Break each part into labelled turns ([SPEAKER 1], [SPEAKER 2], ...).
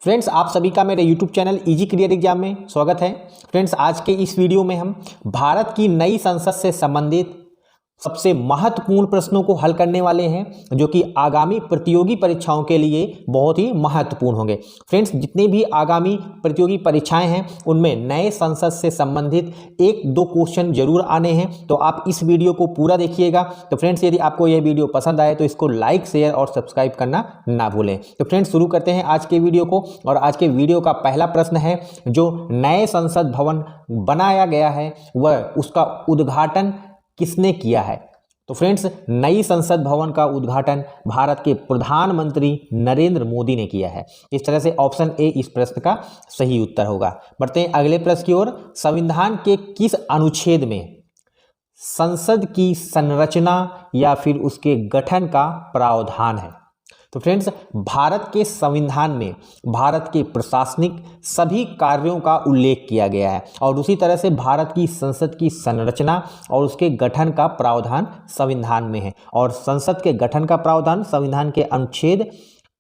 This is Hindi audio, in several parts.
[SPEAKER 1] फ्रेंड्स, आप सभी का मेरे YouTube channel easy clear exam में स्वागत है। फ्रेंड्स, आज के इस वीडियो में हम भारत की नई संसद से संबंधित सबसे महत्वपूर्ण प्रश्नों को हल करने वाले हैं, जो कि आगामी प्रतियोगी परीक्षाओं के लिए बहुत ही महत्वपूर्ण होंगे। फ्रेंड्स, जितने भी आगामी प्रतियोगी परीक्षाएं हैं उनमें नए संसद से संबंधित एक दो क्वेश्चन जरूर आने हैं, तो आप इस वीडियो को पूरा देखिएगा। तो फ्रेंड्स, यदि आपको यह वीडियो पसंद आए तो इसको लाइक, शेयर और सब्सक्राइब करना ना भूलें। तो फ्रेंड्स, शुरू करते हैं आज के वीडियो को। और आज के वीडियो का पहला प्रश्न है, जो नए संसद भवन बनाया गया है वह उसका उद्घाटन किसने किया है? तो फ्रेंड्स, नई संसद भवन का उद्घाटन भारत के प्रधानमंत्री नरेंद्र मोदी ने किया है। इस तरह से ऑप्शन ए इस प्रश्न का सही उत्तर होगा। बढ़ते हैं अगले प्रश्न की ओर। संविधान के किस अनुच्छेद में संसद की संरचना या फिर उसके गठन का प्रावधान है? तो फ्रेंड्स, भारत के संविधान में भारत के प्रशासनिक सभी कार्यों का उल्लेख किया गया है, और उसी तरह से भारत की संसद की संरचना और उसके गठन का प्रावधान संविधान में है। और संसद के गठन का प्रावधान संविधान के अनुच्छेद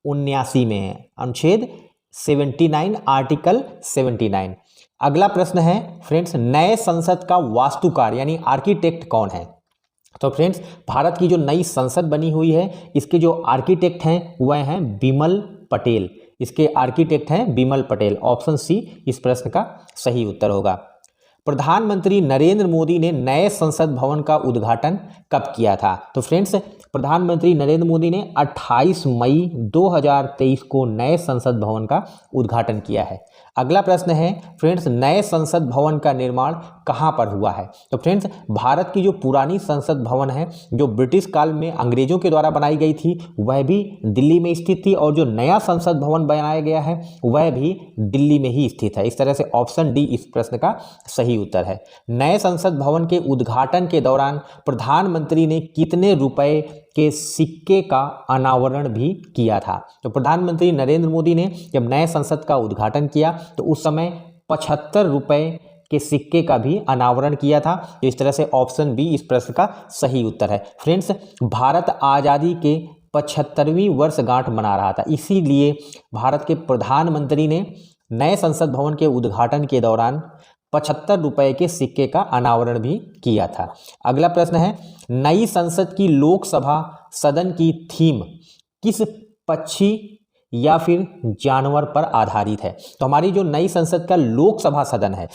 [SPEAKER 1] 79 में है, अनुच्छेद 79, आर्टिकल 79। अगला प्रश्न है फ्रेंड्स, नए संसद का वास्तुकार यानी आर्किटेक्ट कौन है? तो फ्रेंड्स, भारत की जो नई संसद बनी हुई है इसके जो आर्किटेक्ट हैं वह हैं बिमल पटेल। इसके आर्किटेक्ट हैं बिमल पटेल। ऑप्शन सी इस प्रश्न का सही उत्तर होगा। प्रधानमंत्री नरेंद्र मोदी ने नए संसद भवन का उद्घाटन कब किया था? तो फ्रेंड्स, प्रधानमंत्री नरेंद्र मोदी ने 28 मई 2023 को नए संसद भवन का उद्घाटन किया है। अगला प्रश्न है फ्रेंड्स, नए संसद भवन का निर्माण कहाँ पर हुआ है? तो फ्रेंड्स, भारत की जो पुरानी संसद भवन है जो ब्रिटिश काल में अंग्रेजों के द्वारा बनाई गई थी वह भी दिल्ली में स्थित थी, और जो नया संसद भवन बनाया गया है वह भी दिल्ली में ही स्थित है। इस तरह से ऑप्शन डी इस प्रश्न का सही उत्तर है। नए संसद भवन के उद्घाटन के दौरान प्रधानमंत्री ने कितने रुपए के सिक्के का अनावरण भी किया था? तो प्रधानमंत्री नरेंद्र मोदी ने जब नए संसद का उद्घाटन किया तो उस समय 75 रुपए के सिक्के का भी अनावरण किया था। तो इस तरह से ऑप्शन बी इस प्रश्न का सही उत्तर है। फ्रेंड्स, भारत आज़ादी के 75वीं वर्षगांठ मना रहा था, इसीलिए भारत के प्रधानमंत्री ने नए संसद भवन के उद्घाटन के दौरान 75 रुपए के सिक्के का अनावरण भी किया था। अगला प्रश्न है, नई संसद की लोकसभा सदन की थीम किस पक्षी या फिर जानवर पर आधारित है? तो हमारी जो नई संसद का लोकसभा सदन है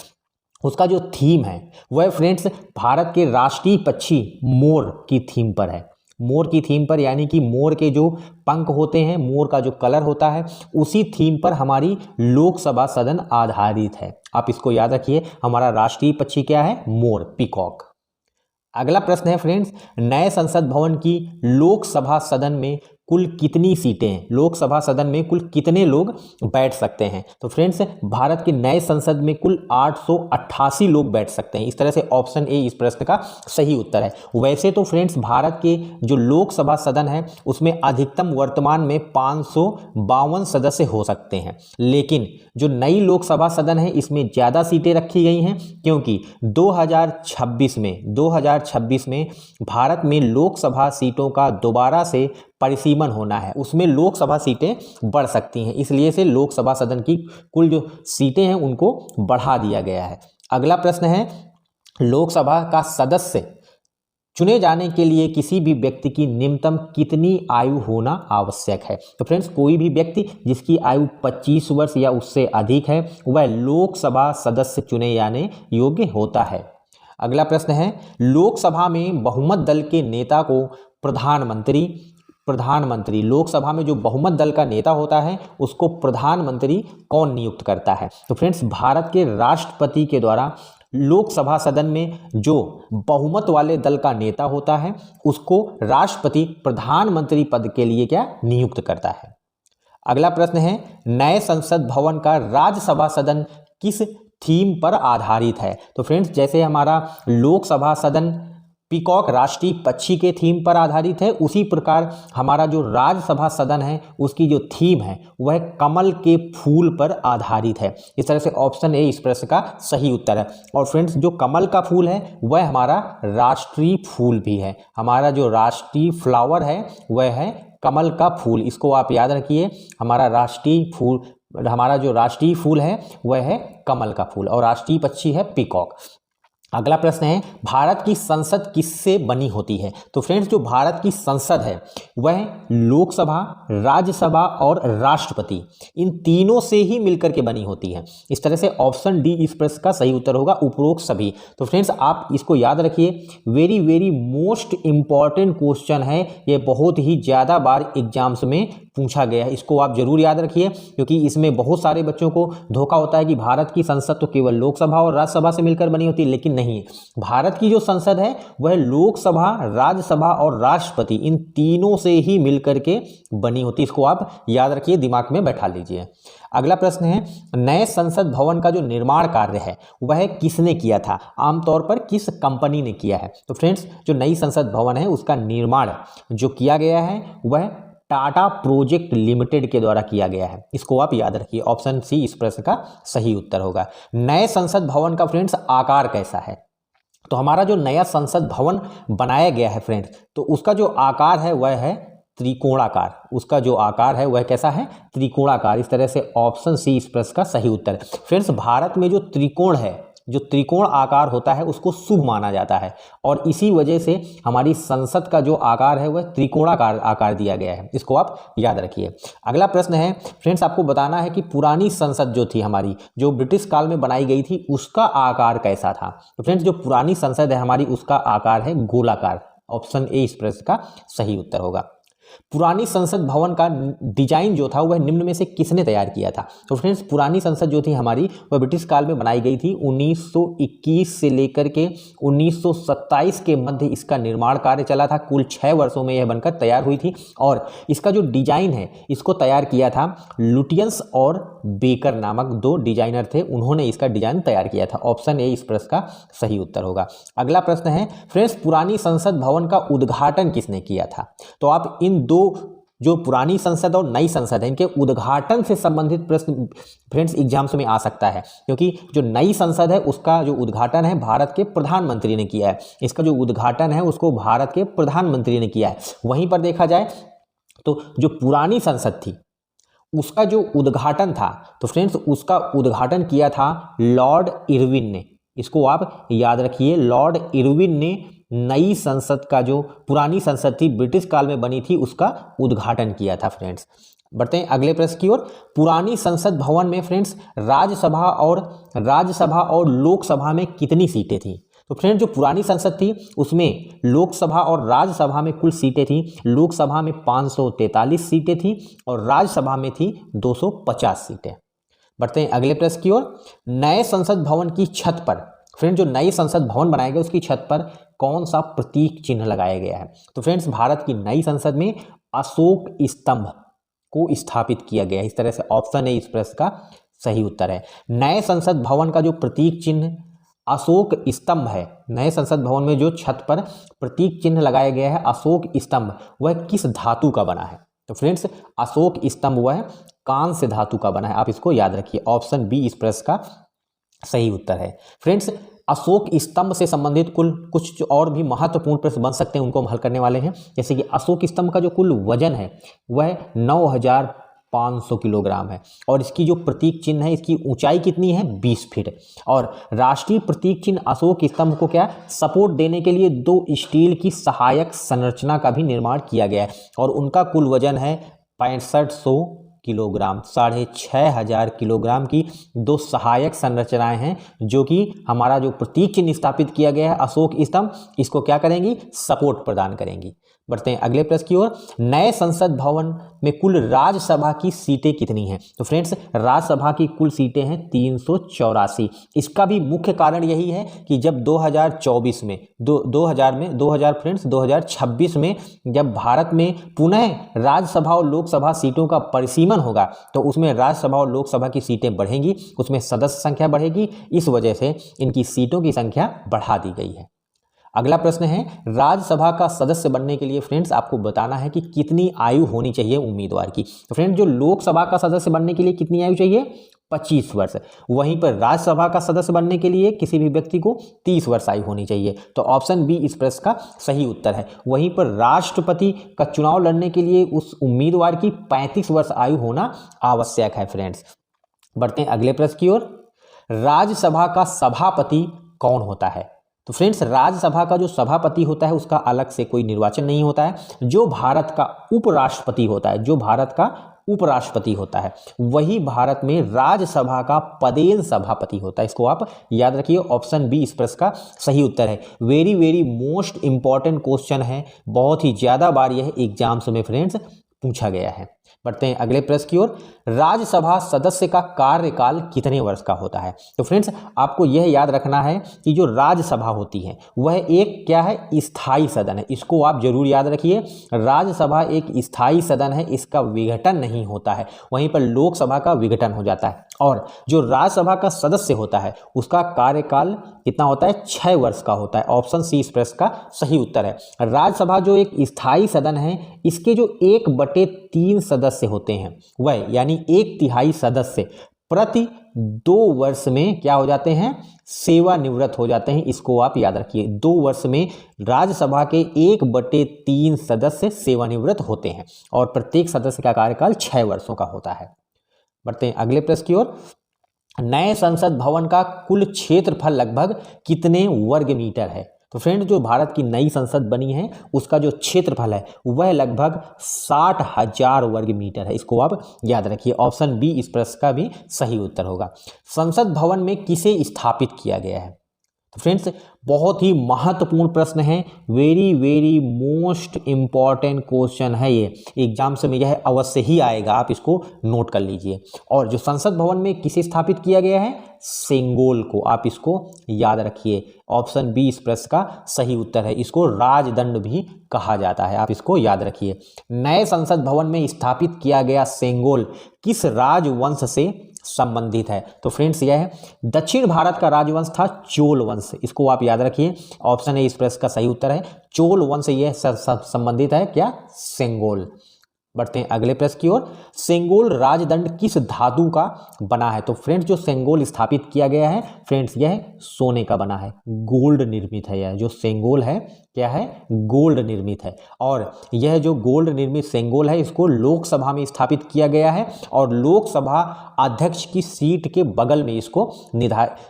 [SPEAKER 1] उसका जो थीम है वह फ्रेंड्स भारत के राष्ट्रीय पक्षी मोर की थीम पर है। मोर की थीम पर, यानी कि मोर के जो पंख होते हैं, मोर का जो कलर होता है, उसी थीम पर हमारी लोकसभा सदन आधारित है। आप इसको याद रखिए, हमारा राष्ट्रीय पक्षी क्या है? मोर, पीकॉक। अगला प्रश्न है फ्रेंड्स, नए संसद भवन की लोकसभा सदन में कुल कितनी सीटें हैं? लोकसभा सदन में कुल कितने लोग बैठ सकते हैं? तो फ्रेंड्स, भारत के नए संसद में कुल 888 लोग बैठ सकते हैं। इस तरह से ऑप्शन ए इस प्रश्न का सही उत्तर है। वैसे तो फ्रेंड्स, भारत के जो लोकसभा सदन है उसमें अधिकतम वर्तमान में 552 सदस्य हो सकते हैं, लेकिन जो नई लोकसभा सदन है इसमें ज़्यादा सीटें रखी गई हैं, क्योंकि 2026 में भारत में लोकसभा सीटों का दोबारा से परिसीमन होना है, उसमें लोकसभा सीटें बढ़ सकती हैं, इसलिए से लोकसभा सदन की कुल जो सीटें हैं उनको बढ़ा दिया गया है। अगला प्रश्न है, लोकसभा का सदस्य चुने जाने के लिए किसी भी व्यक्ति की न्यूनतम कितनी आयु होना आवश्यक है? तो फ्रेंड्स, कोई भी व्यक्ति जिसकी आयु 25 वर्ष या उससे अधिक है वह लोकसभा सदस्य चुने जाने योग्य होता है। अगला प्रश्न है, लोकसभा में बहुमत दल के नेता को प्रधानमंत्री लोकसभा में जो बहुमत दल का नेता होता है उसको प्रधानमंत्री कौन नियुक्त करता है? तो फ्रेंड्स, भारत के राष्ट्रपति के द्वारा लोकसभा सदन में जो बहुमत वाले दल का नेता होता है उसको राष्ट्रपति प्रधानमंत्री पद के लिए क्या नियुक्त करता है। अगला प्रश्न है, नए संसद भवन का राज्यसभा सदन किस थीम पर आधारित है? तो फ्रेंड्स, जैसे हमारा लोकसभा सदन पीकॉक राष्ट्रीय पक्षी के थीम पर आधारित है, उसी प्रकार हमारा जो राज्यसभा सदन है उसकी जो थीम है वह कमल के फूल पर आधारित है। इस तरह से ऑप्शन ए इस प्रश्न का सही उत्तर है। और फ्रेंड्स, जो कमल का फूल है वह हमारा राष्ट्रीय फूल भी है। हमारा जो राष्ट्रीय फ्लावर है वह है कमल का फूल। इसको आप याद रखिए, हमारा राष्ट्रीय फूल हमारा जो राष्ट्रीय फूल है वह है कमल का फूल और राष्ट्रीय पक्षी है पीकॉक। अगला प्रश्न है भारत की संसद किससे बनी होती है? तो फ्रेंड्स जो भारत की संसद है वह लोकसभा, राज्यसभा और राष्ट्रपति, इन तीनों से ही मिलकर के बनी होती है। इस तरह से ऑप्शन डी इस प्रश्न का सही उत्तर होगा, उपरोक्त सभी। तो फ्रेंड्स आप इसको याद रखिए, very very most important question है, ये बहुत ही ज़्यादा बार एग्जाम्स में पूछा गया है, इसको आप जरूर याद रखिए, क्योंकि इसमें बहुत सारे बच्चों को धोखा होता है कि भारत की संसद तो केवल लोकसभा और राज्यसभा से मिलकर बनी होती है, लेकिन नहीं, भारत की जो संसद है वह लोकसभा, राज्यसभा और राष्ट्रपति, इन तीनों से ही मिलकर के बनी होती है। इसको आप याद रखिए, दिमाग में बैठा लीजिए। अगला प्रश्न है नए संसद भवन का जो निर्माण कार्य है वह किसने किया था? आमतौर पर किस कंपनी ने किया है? तो फ्रेंड्स जो नई संसद भवन है उसका निर्माण जो किया गया है वह टाटा प्रोजेक्ट लिमिटेड के द्वारा किया गया है, इसको आप याद रखिए। ऑप्शन सी इस प्रश्न का सही उत्तर होगा। नए संसद भवन का फ्रेंड्स आकार कैसा है? तो हमारा जो नया संसद भवन बनाया गया है फ्रेंड्स, तो उसका जो आकार है वह है त्रिकोणाकार। उसका जो आकार है वह कैसा है? त्रिकोणाकार। इस तरह से ऑप्शन सी इस प्रश्न का सही उत्तर है। फ्रेंड्स भारत में जो त्रिकोण है, जो त्रिकोण आकार होता है उसको शुभ माना जाता है और इसी वजह से हमारी संसद का जो आकार है वह त्रिकोणाकार आकार दिया गया है, इसको आप याद रखिए। अगला प्रश्न है फ्रेंड्स आपको बताना है कि पुरानी संसद जो थी हमारी, जो ब्रिटिश काल में बनाई गई थी, उसका आकार कैसा था? तो फ्रेंड्स जो पुरानी संसद है हमारी उसका आकार है गोलाकार। ऑप्शन ए इस प्रश्न का सही उत्तर होगा। पुरानी संसद भवन का डिजाइन जो था वह निम्न में से किसने तैयार किया था? तो फ्रेंड्स पुरानी संसद जो थी हमारी वह ब्रिटिश काल में बनाई गई थी। 1921 से लेकर के 1927 के मध्य इसका निर्माण कार्य चला था। कुल 6 वर्षों में यह बनकर तैयार हुई थी और इसका जो डिजाइन है इसको तैयार किया था लुटियंस और बेकर नामक 2 डिजाइनर थे, उन्होंने इसका डिजाइन तैयार किया था। ऑप्शन ए इस प्रश्न का सही उत्तर होगा। अगला प्रश्न है फ्रेंड्स पुरानी संसद भवन का उद्घाटन किसने किया था? तो आप इन 2 जो पुरानी संसद और नई संसद है इनके उद्घाटन से संबंधित प्रश्न फ्रेंड्स एग्जाम्स में आ सकता है, क्योंकि जो नई संसद है उसका जो उद्घाटन है भारत के प्रधानमंत्री ने किया है। इसका जो उद्घाटन है उसको भारत के प्रधानमंत्री ने किया है। वहीं पर देखा जाए तो जो पुरानी संसद थी उसका जो उद्घाटन था, तो फ्रेंड्स उसका उद्घाटन किया था लॉर्ड इरविन ने। इसको आप याद रखिए, लॉर्ड इरविन ने नई संसद का जो पुरानी संसद थी ब्रिटिश काल में बनी थी उसका उद्घाटन किया था। फ्रेंड्स बढ़ते हैं अगले प्रश्न की ओर। पुरानी संसद भवन में फ्रेंड्स राज्यसभा और लोकसभा में कितनी सीटें थी? तो फ्रेंड्स जो पुरानी संसद थी उसमें लोकसभा और राज्यसभा में कुल सीटें थी। लोकसभा में 543 सीटें थी और राज्यसभा में थी 250 सीटें। बढ़ते हैं अगले प्रश्न की ओर। नए संसद भवन की छत पर फ्रेंड्स जो नई संसद भवन बनाया गया उसकी छत पर कौन सा प्रतीक चिन्ह लगाया गया है? तो फ्रेंड्स भारत की नई संसद में अशोक स्तंभ को स्थापित किया गया है। इस तरह से ऑप्शन ए इस प्रश्न का सही उत्तर है। नए संसद भवन का जो प्रतीक चिन्ह अशोक स्तंभ है, नए संसद भवन में जो छत पर प्रतीक चिन्ह लगाया गया है अशोक स्तंभ, वह किस धातु का बना है? तो फ्रेंड्स अशोक स्तंभ वह कांस्य धातु का बना है, आप इसको याद रखिए। ऑप्शन बी इस प्रश्न का सही उत्तर है। फ्रेंड्स अशोक स्तंभ से संबंधित कुल कुछ और भी महत्वपूर्ण प्रश्न बन सकते हैं, उनको हम हल करने वाले हैं। जैसे कि अशोक स्तंभ का जो कुल वजन है वह 9500 किलोग्राम है और इसकी जो प्रतीक चिन्ह है इसकी ऊंचाई कितनी है? 20 फीट। और राष्ट्रीय प्रतीक चिन्ह अशोक स्तंभ को क्या सपोर्ट देने के लिए 2 स्टील की सहायक संरचना का भी निर्माण किया गया है और उनका कुल वजन है 6500 किलोग्राम। 6500 किलोग्राम की 2 सहायक संरचनाएं हैं जो कि हमारा जो प्रतीक चिन्ह स्थापित किया गया है अशोक स्तंभ, इसको क्या करेंगी? सपोर्ट प्रदान करेंगी। बढ़ते हैं अगले प्रश्न की ओर। नए संसद भवन में कुल राज्यसभा की सीटें कितनी हैं? तो फ्रेंड्स राज्यसभा की कुल सीटें हैं 384। इसका भी मुख्य कारण यही है कि जब 2024 में 2026 में जब भारत में पुनः राज्यसभा और लोकसभा सीटों का परिसीमन होगा तो उसमें राज्यसभा और लोकसभा की सीटें बढ़ेंगी, उसमें सदस्य संख्या बढ़ेगी, इस वजह से इनकी सीटों की संख्या बढ़ा दी गई है। अगला प्रश्न है राज्यसभा का सदस्य बनने के लिए फ्रेंड्स आपको बताना है कि कितनी आयु होनी चाहिए उम्मीदवार की। तो फ्रेंड्स जो लोकसभा का सदस्य बनने के लिए कितनी आयु चाहिए? 25 वर्ष। वहीं पर राज्यसभा का सदस्य बनने के लिए किसी भी व्यक्ति को 30 वर्ष आयु होनी चाहिए। तो ऑप्शन बी इस प्रश्न का सही उत्तर है। वहीं पर राष्ट्रपति का चुनाव लड़ने के लिए उस उम्मीदवार की 35 वर्ष आयु होना आवश्यक है। फ्रेंड्स बढ़ते हैं अगले प्रश्न की ओर। राज्यसभा का सभापति कौन होता है? तो फ्रेंड्स, राज्यसभा का जो सभापति होता है उसका अलग से कोई निर्वाचन नहीं होता है। जो भारत का उपराष्ट्रपति होता है, जो भारत का उपराष्ट्रपति होता है, वही भारत में राज्यसभा का पदेन सभापति होता है। इसको आप याद रखिए। ऑप्शन बी इस प्रश्न का सही उत्तर है। Very very most important question है, बहुत ही ज्यादा बार यह एग्जाम्स में फ्रेंड्स पूछा गया है। बढ़ते हैं अगले प्रश्न की ओर। राज्यसभा सदस्य का कार्यकाल कितने वर्ष का होता है? तो फ्रेंड्स, आपको यह याद रखना है कि जो राज्यसभा होती है वह एक क्या है, स्थायी सदन है। इसको आप जरूर याद रखिए। राज्यसभा एक स्थायी सदन है, इसका विघटन नहीं होता है। वहीं पर लोकसभा का विघटन हो जाता है। और जो राज्यसभा का सदस्य होता है उसका कार्यकाल कितना होता है? 6 वर्ष का होता है। ऑप्शन सी इस प्रश्न का सही उत्तर है। राज्यसभा जो एक स्थायी सदन है, इसके जो 1/3 सदस्य होते हैं वह यानी 1/3 सदस्य प्रति 2 वर्ष में क्या हो जाते हैं? सेवानिवृत्त हो जाते हैं। इसको आप याद रखिए। 2 वर्ष में राज्यसभा के 1/3 सदस्य सेवानिवृत्त होते हैं और प्रत्येक सदस्य का कार्यकाल 6 वर्षों का होता है। बढ़ते हैं अगले प्रश्न की ओर। नए संसद भवन का कुल क्षेत्रफल लगभग कितने वर्ग मीटर है? तो फ्रेंड, जो भारत की नई संसद बनी है उसका जो क्षेत्रफल है वह लगभग 60,000 वर्ग मीटर है। इसको आप याद रखिए। ऑप्शन बी इस प्रश्न का भी सही उत्तर होगा। संसद भवन में किसे स्थापित किया गया है? तो फ्रेंड्स, बहुत ही महत्वपूर्ण प्रश्न है। Very very most important question है ये। एग्जाम्स में यह अवश्य ही आएगा, आप इसको नोट कर लीजिए। और जो संसद भवन में किसे स्थापित किया गया है? सेंगोल को। आप इसको याद रखिए। ऑप्शन बी इस प्रश्न का सही उत्तर है। इसको राजदंड भी कहा जाता है, आप इसको याद रखिए। नए संसद भवन में स्थापित किया गया सेंगोल किस राजवंश से संबंधित है? तो फ्रेंड्स, यह दक्षिण भारत का राजवंश था चोल वंश। इसको आप याद रखिए। ऑप्शन ए इस प्रश्न का सही उत्तर है। चोल वंश यह संबंधित है क्या? सेंगोल। बढ़ते हैं अगले प्रश्न की ओर। सेंगोल राजदंड किस धातु का बना है? तो फ्रेंड्स, जो सेंगोल स्थापित किया गया है फ्रेंड्स, यह सोने का बना है, गोल्ड निर्मित है। यह जो सेंगोल है क्या है? गोल्ड निर्मित है। और यह जो गोल्ड निर्मित सेंगोल है इसको लोकसभा में स्थापित किया गया है और लोकसभा अध्यक्ष की सीट के बगल में इसको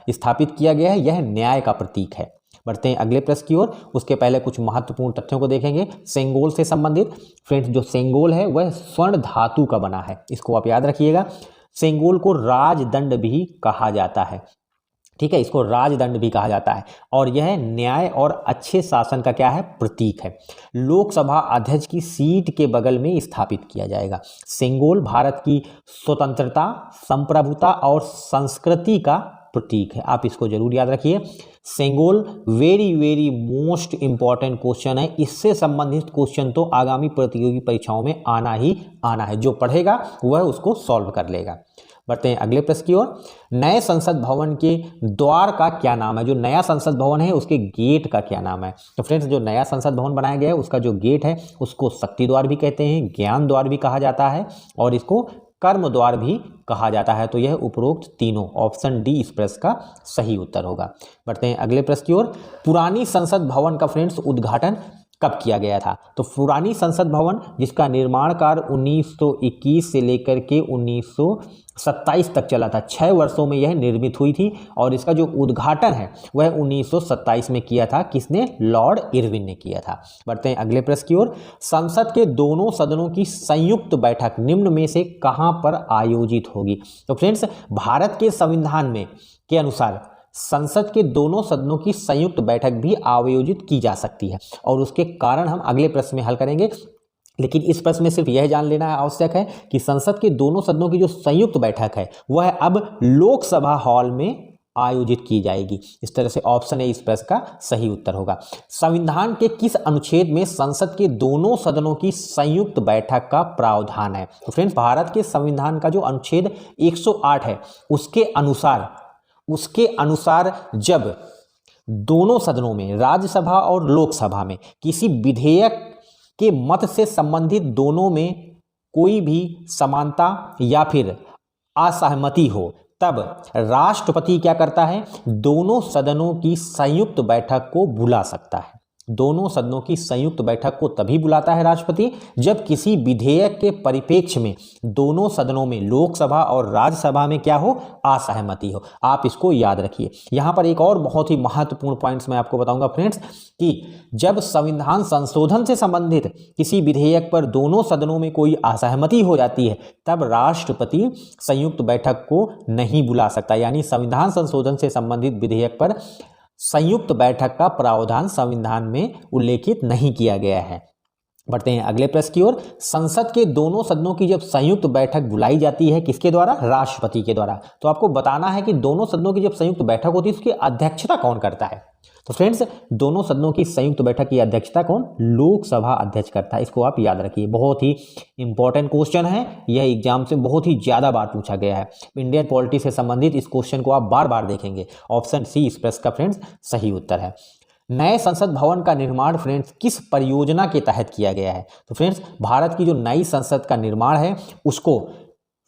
[SPEAKER 1] स्थापित किया गया है। यह न्याय का प्रतीक है। बढ़ते हैं अगले प्रश्न की ओर। उसके पहले कुछ महत्वपूर्ण तथ्यों को देखेंगे सेंगोल से संबंधित। फ्रेंड्स, जो सेंगोल है वह स्वर्ण धातु का बना है। इसको आप याद रखिएगा। सेंगोल को राजदंड भी कहा जाता है। ठीक है, इसको राजदंड भी कहा जाता है और यह न्याय और अच्छे शासन का क्या है? प्रतीक है। लोकसभा अध्यक्ष की सीट के बगल में स्थापित किया जाएगा। सेंगोल भारत की स्वतंत्रता, संप्रभुता और संस्कृति का प्रतीक है। आप इसको जरूर याद रखिए। Sengol very very most important question है। इससे संबंधित क्वेश्चन तो आगामी प्रतियोगी परीक्षाओं में आना ही आना है। जो पढ़ेगा वह उसको सॉल्व कर लेगा। बढ़ते हैं अगले प्रश्न की ओर। नए संसद भवन के द्वार का क्या नाम है? जो नया संसद भवन है उसके गेट का क्या नाम है? तो फ्रेंड्स, जो नया संसद भवन बनाया गया है उसका जो गेट है उसको शक्ति द्वार भी कहते हैं, ज्ञान द्वार भी कहा जाता है और इसको कर्म द्वार भी कहा जाता है। तो यह उपरोक्त तीनों, ऑप्शन डी इस प्रश्न का सही उत्तर होगा। बढ़ते हैं अगले प्रश्न की ओर। पुरानी संसद भवन का फ्रेंड्स उद्घाटन कब किया गया था? तो पुरानी संसद भवन जिसका निर्माण कार्य 1921 से लेकर के 1927 तक चला था, 6 वर्षों में यह निर्मित हुई थी और इसका जो उद्घाटन है वह 1927 में किया था। किसने? लॉर्ड इरविन ने किया था। बढ़ते हैं अगले प्रश्न की ओर। संसद के दोनों सदनों की संयुक्त बैठक निम्न में से कहां पर आयोजित होगी? तो फ्रेंड्स, भारत के संविधान में के अनुसार संसद के दोनों सदनों की संयुक्त बैठक भी आयोजित की जा सकती है और उसके कारण हम अगले प्रश्न में हल करेंगे। लेकिन इस प्रश्न में सिर्फ यह जान लेना आवश्यक है कि संसद के दोनों सदनों की जो संयुक्त बैठक है वह अब लोकसभा हॉल में आयोजित की जाएगी। इस तरह से ऑप्शन ए इस प्रश्न का सही उत्तर होगा। संविधान के किस अनुच्छेद में संसद के दोनों सदनों की संयुक्त बैठक का प्रावधान है? तो फ्रेंड्स, भारत के संविधान का जो अनुच्छेद 108 है उसके अनुसार जब दोनों सदनों में, राज्यसभा और लोकसभा में, किसी विधेयक के मत से संबंधित दोनों में कोई भी समानता या फिर असहमति हो तब राष्ट्रपति क्या करता है? दोनों सदनों की संयुक्त बैठक को बुला सकता है। दोनों सदनों की संयुक्त बैठक को तभी बुलाता है राष्ट्रपति जब किसी विधेयक के परिप्रेक्ष्य में दोनों सदनों में, लोकसभा और राज्यसभा में क्या हो, असहमति हो। आप इसको याद रखिए। यहां पर एक और बहुत ही महत्वपूर्ण पॉइंट्स मैं आपको बताऊंगा फ्रेंड्स कि जब संविधान संशोधन से संबंधित किसी विधेयक पर दोनों सदनों में कोई असहमति हो जाती है तब राष्ट्रपति संयुक्त बैठक को नहीं बुला सकता, यानी संविधान संशोधन से संबंधित विधेयक पर संयुक्त बैठक का प्रावधान संविधान में उल्लेखित नहीं किया गया है। बढ़ते हैं अगले प्रश्न की ओर। संसद के दोनों सदनों की जब संयुक्त बैठक बुलाई जाती है, किसके द्वारा, राष्ट्रपति के द्वारा, तो आपको बताना है कि दोनों सदनों की जब संयुक्त बैठक होती है उसकी अध्यक्षता कौन करता है। तो फ्रेंड्स, दोनों सदनों की संयुक्त बैठक की अध्यक्षता कौन, लोकसभा अध्यक्ष करता है। इसको आप याद रखिए, बहुत ही इंपॉर्टेंट क्वेश्चन है, यह एग्जाम से बहुत ही ज्यादा बार पूछा गया है। इंडियन पॉलिटी से संबंधित इस क्वेश्चन को आप बार बार देखेंगे। ऑप्शन सी इस प्रश्न का फ्रेंड्स सही उत्तर है। नए संसद भवन का निर्माण फ्रेंड्स किस परियोजना के तहत किया गया है। तो फ्रेंड्स, भारत की जो नई संसद का निर्माण है उसको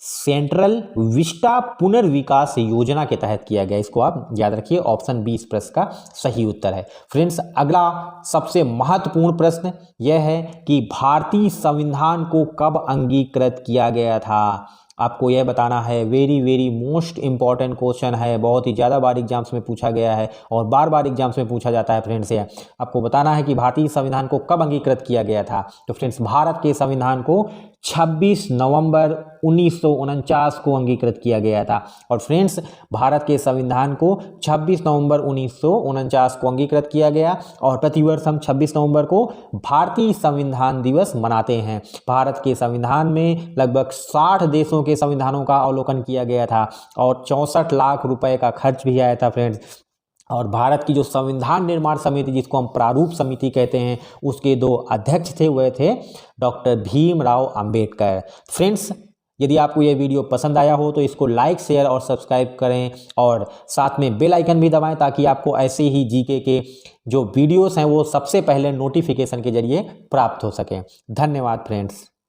[SPEAKER 1] सेंट्रल विस्टा पुनर्विकास योजना के तहत किया गया। इसको आप याद रखिए। ऑप्शन बी इस प्रश्न का सही उत्तर है। फ्रेंड्स, अगला सबसे महत्वपूर्ण प्रश्न यह है कि भारतीय संविधान को कब अंगीकृत किया गया था। आपको यह बताना है। वेरी मोस्ट इंपॉर्टेंट क्वेश्चन है, बहुत ही ज़्यादा बार एग्जाम्स में पूछा गया है और बार बार एग्जाम्स में पूछा जाता है फ्रेंड्स। ये आपको बताना है कि भारतीय संविधान को कब अंगीकृत किया गया था। तो फ्रेंड्स, भारत के संविधान को 26 नवंबर 1949 को अंगीकृत किया गया था। और फ्रेंड्स, भारत के संविधान को 26 नवंबर 1949 को अंगीकृत किया गया और प्रतिवर्ष हम 26 नवंबर को भारतीय संविधान दिवस मनाते हैं। भारत के संविधान में लगभग 60 देशों के संविधानों का अवलोकन किया गया था और 64 लाख रुपए का खर्च भी आया था फ्रेंड्स। और भारत की जो संविधान निर्माण समिति, जिसको हम प्रारूप समिति कहते हैं, उसके 2 अध्यक्ष थे, वह थे डॉक्टर भीमराव अंबेडकर। फ्रेंड्स, यदि आपको यह वीडियो पसंद आया हो तो इसको लाइक, शेयर और सब्सक्राइब करें और साथ में बेल आइकन भी दबाएं ताकि आपको ऐसे ही जीके के जो वीडियोस हैं वो सबसे पहले नोटिफिकेशन के जरिए प्राप्त हो सकें। धन्यवाद फ्रेंड्स।